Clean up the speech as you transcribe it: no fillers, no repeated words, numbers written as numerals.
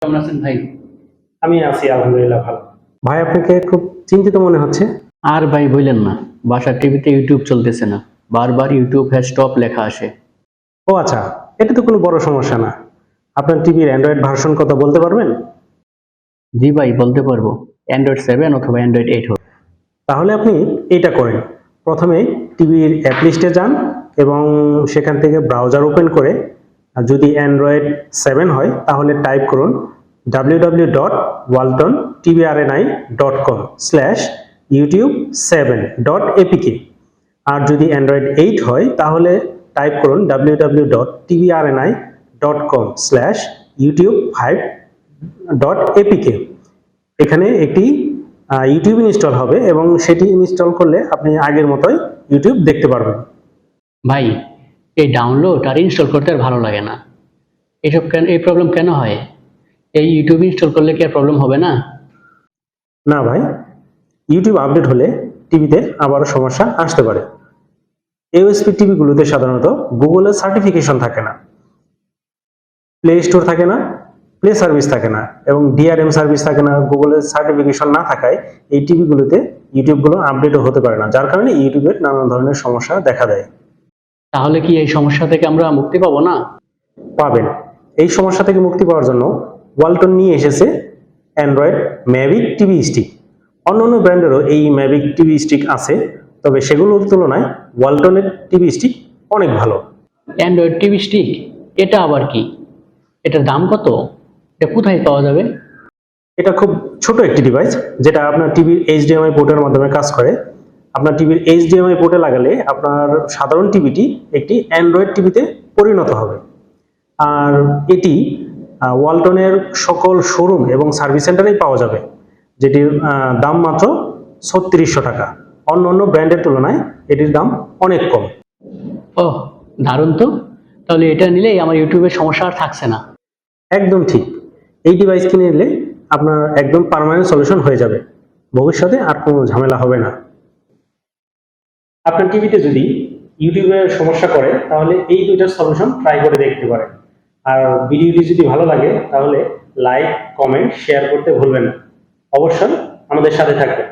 কেমন আছেন ভাই? আমি আছি আলহামদুলিল্লাহ ভালো। ভাই আপনাকে খুব চিন্তিত মনে হচ্ছে। আর ভাই বললেন না, বাসার টিভিতে ইউটিউব চলতেছে না, বারবার ইউটিউব হ্যাজ স্টপ লেখা আসে। ও আচ্ছা, এটা তো কোনো বড় সমস্যা না। আপনার টিভির অ্যান্ড্রয়েড ভার্সন কত বলতে পারবেন? জি ভাই, বলতে পারবো। অ্যান্ড্রয়েড 7 অথবা অ্যান্ড্রয়েড 8 হবে। তাহলে আপনি এটা করেন, প্রথমে টিভির অ্যাপ লিস্টে যান এবং সেখান থেকে ব্রাউজার ওপেন করে যদি অ্যান্ড্রয়েড 7 হয় তাহলে টাইপ করুন www.waltontvRNI.com/youtube7.apk। আর যদি অ্যান্ড্রয়েড 8 হয় তাহলে টাইপ করুন www.tvRNI.com/youtube5.apk। এখানে একটি ইউটিউব ইনস্টল হবে এবং সেটি ইনস্টল করলে আপনি আগের মতোই ইউটিউব দেখতে পারবেন। ভাই, এই ডাউনলোড আর ইনস্টল করতে আর ভালো লাগে না। এই প্রবলেম কেন হয়? এই ইউটিউব ইনস্টল করলে কি আর প্রবলেম হবে না? না ভাই, ইউটিউব আপডেট হলে টিভিতে আবারও সমস্যা আসতে পারে। এওএসপি টিভিগুলোতে সাধারণত গুগলের সার্টিফিকেশন থাকে না, প্লে স্টোর থাকে না, প্লে সার্ভিস থাকে না এবং ডিআরএম সার্ভিস থাকে না। গুগলের সার্টিফিকেশন না থাকায় এই টিভিগুলোতে ইউটিউবগুলো আপডেটও হতে পারে না, যার কারণে ইউটিউবের নানান ধরনের সমস্যা দেখা দেয়। তাহলে কি এই সমস্যা থেকে আমরা মুক্তি পাবো না? পাবেন। এই সমস্যা থেকে মুক্তি পাওয়ার জন্য ওয়ালটন নিয়ে এসেছে অ্যান্ড্রয়েড ম্যাভিক টিভি স্টিক। অন্যান্য ব্র্যান্ডেরও এই ম্যাভিক টিভি স্টিক আছে, তবে সেগুলোর তুলনায় ওয়ালটনের টিভি স্টিক অনেক ভালো। অ্যান্ড্রয়েড টিভি স্টিক, এটা আবার কি? এটার দাম কত? এটা কোথায় পাওয়া যাবে? এটা খুব ছোট একটি ডিভাইস যেটা আপনার টিভির এইচডিএমআই পোর্টের মাধ্যমে কাজ করে। আপনার টিভির এইচডিএমআই পোর্টে লাগালে আপনার সাধারণ টিভিটি একটি অ্যান্ড্রয়েড টিভিতে পরিণত হবে। আর এটি ওয়ালটনের সকল শোরুম এবং সার্ভিস সেন্টারেই পাওয়া যাবে, যেটির দাম মাত্র ৩৬০০ টাকা। অন্য অন্য ব্র্যান্ডের তুলনায় এটির দাম অনেক কম। ওহ, দারুণ তো। তাহলে এটা নিলেই আমার ইউটিউবের সমস্যা আর থাকছে না। একদম ঠিক। এই ডিভাইস কিনে নিলে আপনার একদম পার্মানেন্ট সলিউশন হয়ে যাবে, ভবিষ্যতে আর কোনো ঝামেলা হবে না। আপনার টিভিতে যদি ইউটিউবের সমস্যা করে তাহলে এই দুইটার সলিউশন ট্রাই করে দেখতে পারেন। আর ভিডিওটি যদি ভালো লাগে তাহলে লাইক, কমেন্ট, শেয়ার করতে ভুলবেন না। অবশ্যই আমাদের সাথে থাকবেন।